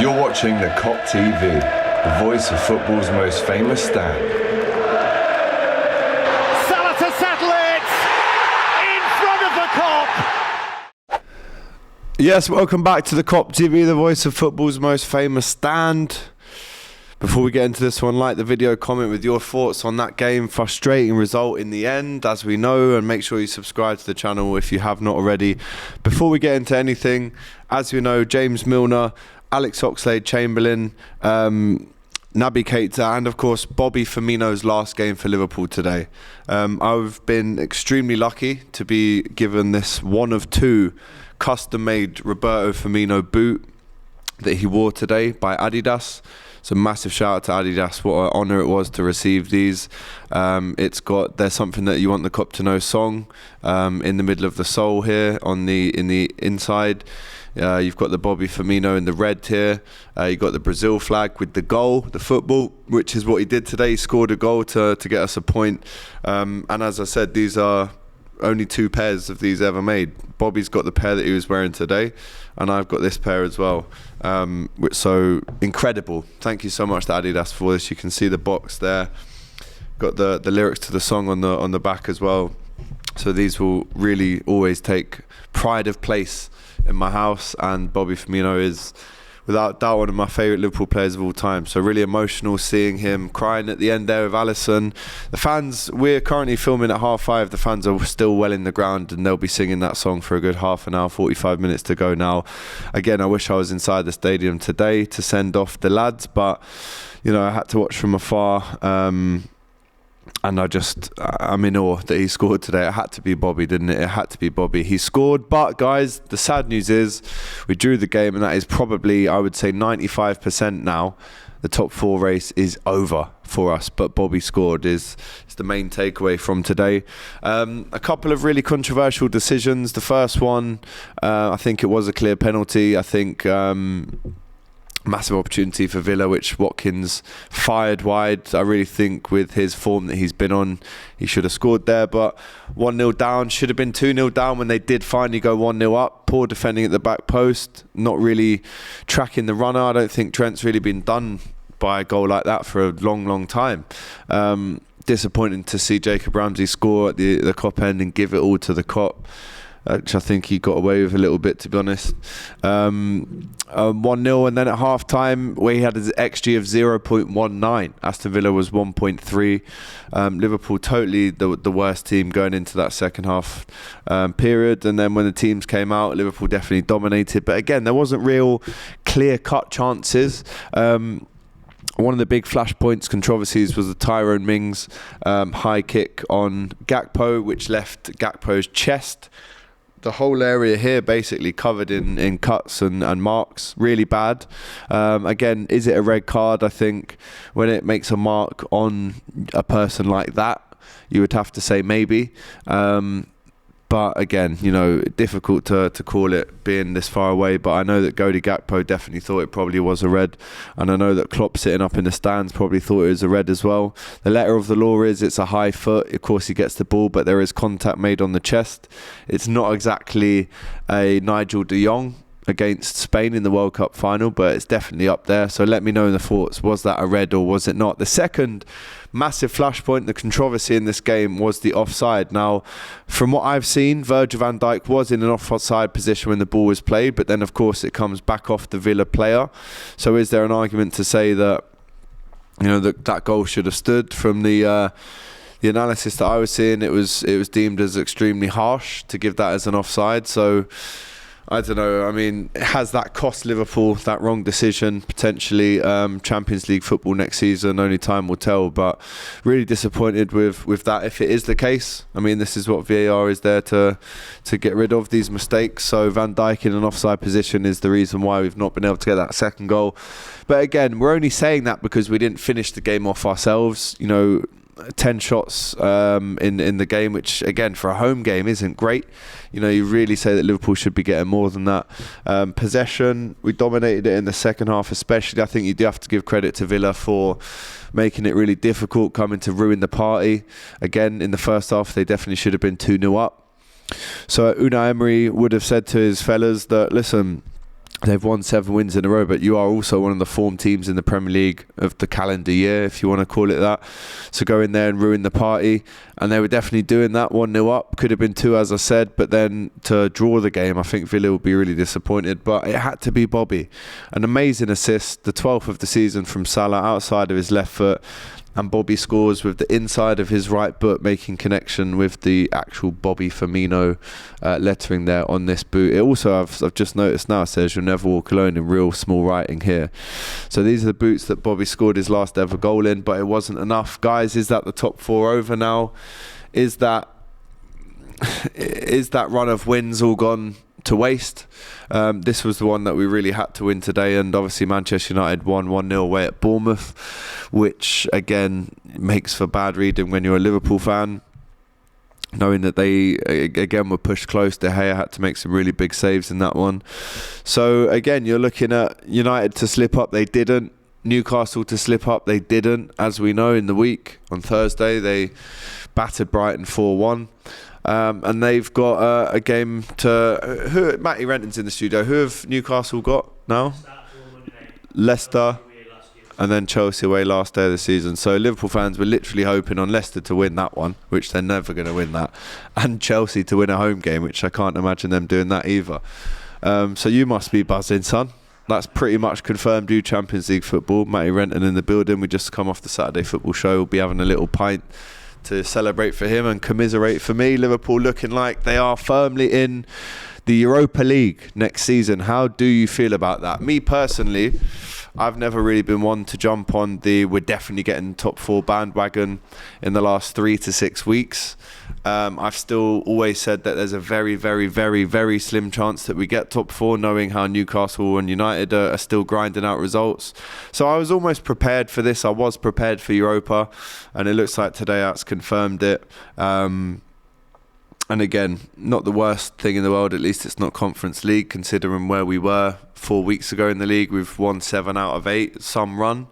You're watching the Kop TV, the voice of football's most famous stand. Salah to settle it in front of the Kop. Yes, welcome back to the Kop TV, the voice of football's most famous stand. Before we get into this one, like the video, comment with your thoughts on that game. Frustrating result in the end, as we know, and make sure you subscribe to the channel if you have not already. Before we get into anything, as we know, James Milner, Alex Oxlade-Chamberlain, Naby Keita, and of course Bobby Firmino's last game for Liverpool today. I've been extremely lucky to be given this one of two custom-made Roberto Firmino boot that he wore today by Adidas. So massive shout out to Adidas. What an honour it was to receive these. There's something that you want the Kop to know song in the middle of the sole here in the inside. You've got the Bobby Firmino in the red here. You've got the Brazil flag with the goal, the football, which is what he did today. He scored a goal to get us a point. And as I said, these are only two pairs of these ever made. Bobby's got the pair that he was wearing today, and I've got this pair as well. So incredible. Thank you so much to Adidas for this. You can see the box there. Got the lyrics to the song on the back as well. So these will really always take pride of place in my house, and Bobby Firmino is without doubt one of my favourite Liverpool players of all time. So really emotional seeing him crying at the end there with Alisson. The fans, we're currently filming at 5:30. The fans are still well in the ground, and they'll be singing that song for a good half an hour, 45 minutes to go now. Again, I wish I was inside the stadium today to send off the lads, but you know, I had to watch from afar. And I'm in awe that he scored today. It had to be Bobby, didn't it? It had to be Bobby. He scored, but guys, the sad news is we drew the game, and that is probably, I would say, 95% now. The top four race is over for us, but Bobby scored is the main takeaway from today. A couple of really controversial decisions. The first one, I think it was a clear penalty. I think massive opportunity for Villa, which Watkins fired wide. I really think with his form that he's been on, he should have scored there, but 1-0 down, should have been 2-0 down when they did finally go 1-0 up. Poor defending at the back post, not really tracking the runner. I don't think Trent's really been done by a goal like that for a long time. Disappointing to see Jacob Ramsey score at the Kop end and give it all to the Kop, which I think he got away with a little bit, to be honest. 1-0, and then at half-time, where he had his XG of 0.19. Aston Villa was 1.3. Liverpool totally the worst team going into that second half period. And then when the teams came out, Liverpool definitely dominated. But again, there wasn't real clear-cut chances. One of the big flashpoints, controversies, was the Tyrone Mings high kick on Gakpo, which left Gakpo's chest, the whole area here, basically covered in cuts and marks. Really bad. Again, is it a red card? I think when it makes a mark on a person like that, you would have to say maybe. But again, you know, difficult to call it being this far away. But I know that Cody Gakpo definitely thought it probably was a red. And I know that Klopp sitting up in the stands probably thought it was a red as well. The letter of the law is it's a high foot. Of course, he gets the ball, but there is contact made on the chest. It's not exactly a Nigel de Jong against Spain in the World Cup final, but it's definitely up there. So let me know in the thoughts, was that a red or was it not? The second massive flashpoint, the controversy in this game, was the offside. Now, from what I've seen, Virgil van Dijk was in an offside position when the ball was played, but then of course it comes back off the Villa player. So is there an argument to say that, you know, that goal should have stood? From the analysis that I was seeing, it was deemed as extremely harsh to give that as an offside. So I don't know. I mean, has that cost Liverpool, that wrong decision, potentially Champions League football next season? Only time will tell, but really disappointed with that if it is the case. I mean, this is what VAR is there to get rid of, these mistakes. So Van Dijk in an offside position is the reason why we've not been able to get that second goal. But again, we're only saying that because we didn't finish the game off ourselves. You know, 10 shots in the game, which again for a home game isn't great. You know, you really say that Liverpool should be getting more than that. Possession, we dominated it in the second half especially. I think you do have to give credit to Villa for making it really difficult, coming to ruin the party. Again, in the first half, they definitely should have been 2-0 up. So Unai Emery would have said to his fellas that, listen, They've won 7 wins in a row, but you are also one of the form teams in the Premier League of the calendar year, if you want to call it that. So go in there and ruin the party. And they were definitely doing that, 1-0 up. Could have been 2, as I said, but then to draw the game, I think Villa will be really disappointed. But it had to be Bobby. An amazing assist, the 12th of the season from Salah, outside of his left foot. And Bobby scores with the inside of his right boot, making connection with the actual Bobby Firmino lettering there on this boot. It also, I've just noticed now, says "You'll never walk alone" in real small writing here. So these are the boots that Bobby scored his last ever goal in, but it wasn't enough. Guys, is that the top 4 over now? Is that run of wins all gone to waste? This was the one that we really had to win today, and obviously Manchester United won 1-0 away at Bournemouth, which again makes for bad reading when you're a Liverpool fan, knowing that they again were pushed close. De Gea had to make some really big saves in that one. So again, you're looking at United to slip up, they didn't. Newcastle to slip up, they didn't. As we know, in the week on Thursday they battered Brighton 4-1. And they've got a game to... Matty Renton's in the studio. Who have Newcastle got now? Leicester, and then Chelsea away last day of the season. So Liverpool fans were literally hoping on Leicester to win that one, which they're never going to win that, and Chelsea to win a home game, which I can't imagine them doing that either. So you must be buzzing, son. That's pretty much confirmed you Champions League football. Matty Renton in the building. We just come off the Saturday football show. We'll be having a little pint to celebrate for him and commiserate for me. Liverpool looking like they are firmly in the Europa League next season. How do you feel about that? Me personally, I've never really been one to jump on the we're definitely getting top 4 bandwagon in the last 3 to 6 weeks. I've still always said that there's a very, very, very, very slim chance that we get top 4, knowing how Newcastle and United are still grinding out results. So I was almost prepared for this. I was prepared for Europa, and it looks like today that's confirmed it. And again, not the worst thing in the world. At least it's not Conference League, considering where we were 4 weeks ago in the league. We've won 7 out of 8, some run.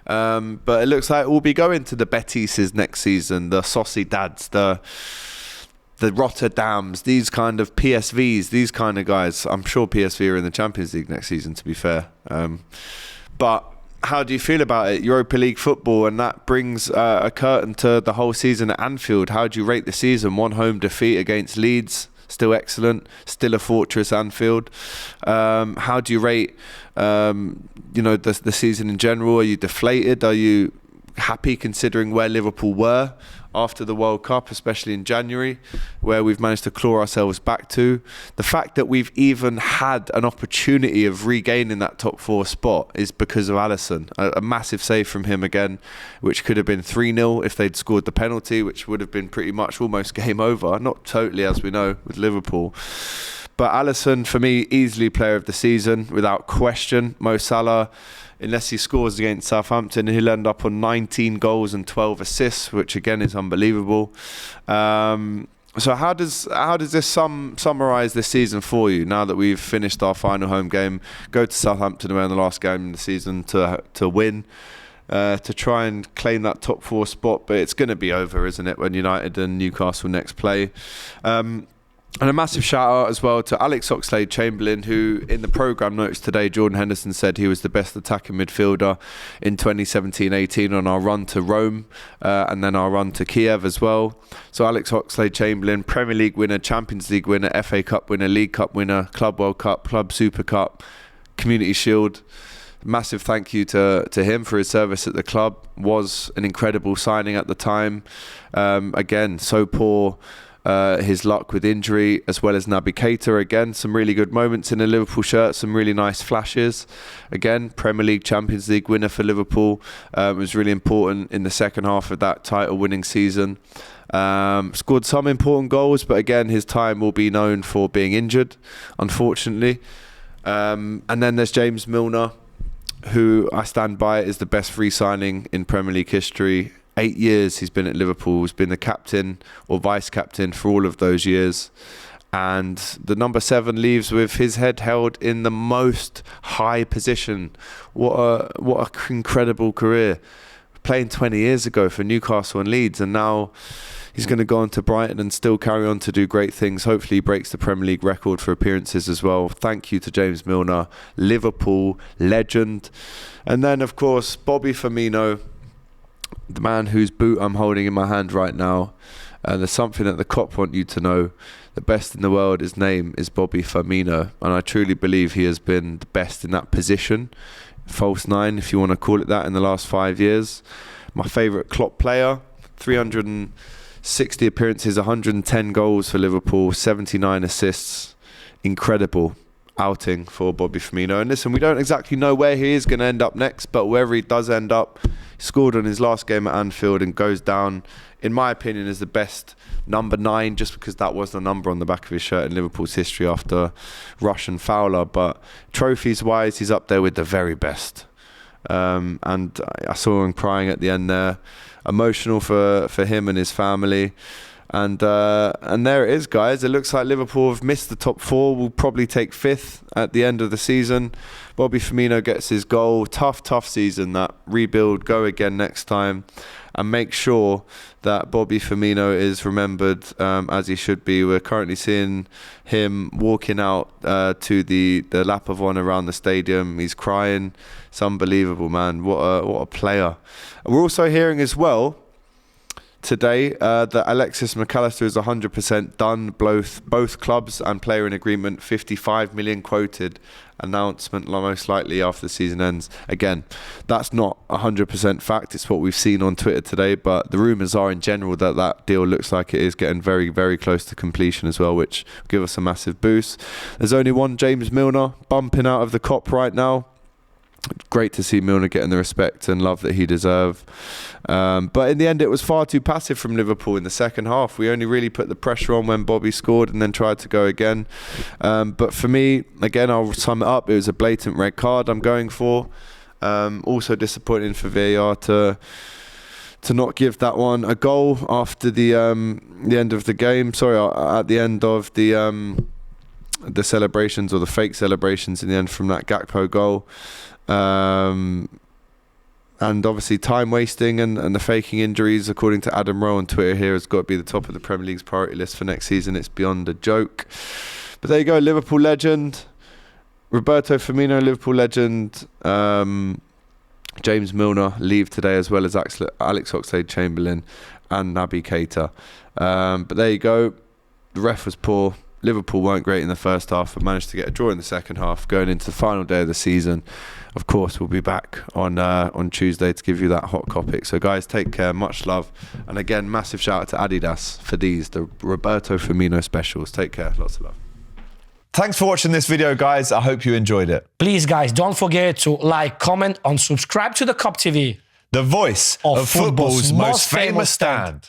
But it looks like we'll be going to the Betises next season, the Sociedads, the Rotterdams, these kind of PSVs, these kind of guys. I'm sure PSV are in the Champions League next season, to be fair. But how do you feel about it? Europa League football, and that brings a curtain to the whole season at Anfield. How do you rate the season? 1 home defeat against Leeds, still excellent, still a fortress, Anfield. How do you rate the season in general? Are you deflated? Are you happy considering where Liverpool were after the World Cup, especially in January, where we've managed to claw ourselves back to? The fact that we've even had an opportunity of regaining that top 4 spot is because of Alisson. A massive save from him again, which could have been 3-0 if they'd scored the penalty, which would have been pretty much almost game over. Not totally, as we know, with Liverpool. But Alisson, for me, easily player of the season, without question. Mo Salah, unless he scores against Southampton, he'll end up on 19 goals and 12 assists, which again is unbelievable. So how does this summarise this season for you, now that we've finished our final home game, go to Southampton away in the last game of the season to win, to try and claim that top 4 spot? But it's going to be over, isn't it, when United and Newcastle next play? And a massive shout out as well to Alex Oxlade-Chamberlain, who in the programme notes today, Jordan Henderson said he was the best attacking midfielder in 2017-18 on our run to Rome and then our run to Kiev as well. So Alex Oxlade-Chamberlain, Premier League winner, Champions League winner, FA Cup winner, League Cup winner, Club World Cup, Club Super Cup, Community Shield. Massive thank you to him for his service at the club. Was an incredible signing at the time. Again, so poor his luck with injury, as well as Naby Keita. Again, some really good moments in a Liverpool shirt, some really nice flashes. Again, Premier League, Champions League winner for Liverpool. Was really important in the second half of that title winning season. Scored some important goals, but again, his time will be known for being injured, unfortunately. And then there's James Milner, who I stand by is the best free signing in Premier League history. 8 years he's been at Liverpool. He's been the captain or vice captain for all of those years. And the number 7 leaves with his head held in the most high position. What a incredible career. Playing 20 years ago for Newcastle and Leeds, and now He's going to go on to Brighton and still carry on to do great things. Hopefully he breaks the Premier League record for appearances as well. Thank you to James Milner, Liverpool legend. And then, of course, Bobby Firmino, the man whose boot I'm holding in my hand right now. And there's something that the Kop want you to know. The best in the world, his name is Bobby Firmino. And I truly believe he has been the best in that position. False nine, if you want to call it that, in the last 5 years. My favourite Klopp player, 360 appearances, 110 goals for Liverpool, 79 assists. Incredible outing for Bobby Firmino. And listen, we don't exactly know where he is going to end up next, but wherever he does end up, he scored on his last game at Anfield and goes down, in my opinion, as the best number 9, just because that was the number on the back of his shirt in Liverpool's history after Rush and Fowler. But trophies wise, he's up there with the very best. And I saw him crying at the end there. Emotional for him and his family. And there it is, guys. It looks like Liverpool have missed the top 4. Will probably take 5th at the end of the season. Bobby Firmino gets his goal. Tough season, that. Rebuild, go again next time. And make sure that Bobby Firmino is remembered as he should be. We're currently seeing him walking out to the lap of honour around the stadium. He's crying. It's unbelievable, man. What a player. We're also hearing as well today that Alexis McAllister is 100% done. Both clubs and player in agreement. 55 million quoted. Announcement most likely after the season ends. Again, that's not 100% fact. It's what we've seen on Twitter today, but the rumours are in general that that deal looks like it is getting very, very close to completion as well, which will give us a massive boost. There's only one James Milner bumping out of the Kop right now. Great to see Milner getting the respect and love that he deserved. But in the end, it was far too passive from Liverpool in the second half. We only really put the pressure on when Bobby scored and then tried to go again. But for me, again, I'll sum it up. It was a blatant red card I'm going for. Also disappointing for VAR to not give that one a goal after the end of the game. Sorry, at the end of the celebrations, or the fake celebrations in the end from that Gakpo goal. And obviously time wasting and the faking injuries, according to Adam Rowe on Twitter here, has got to be the top of the Premier League's priority list for next season. It's beyond a joke. But there you go, Liverpool legend Roberto Firmino, Liverpool legend, James Milner leave today, as well as Alex Oxlade-Chamberlain and Naby Keita. But there you go, the ref was poor. Liverpool weren't great in the first half, but managed to get a draw in the second half, going into the final day of the season. Of course, we'll be back on Tuesday to give you that hot topic. So guys, take care, much love. And again, massive shout out to Adidas for the Roberto Firmino specials. Take care, lots of love. Thanks for watching this video, guys. I hope you enjoyed it. Please, guys, don't forget to like, comment, and subscribe to the Kop TV. The voice of football's most famous stand.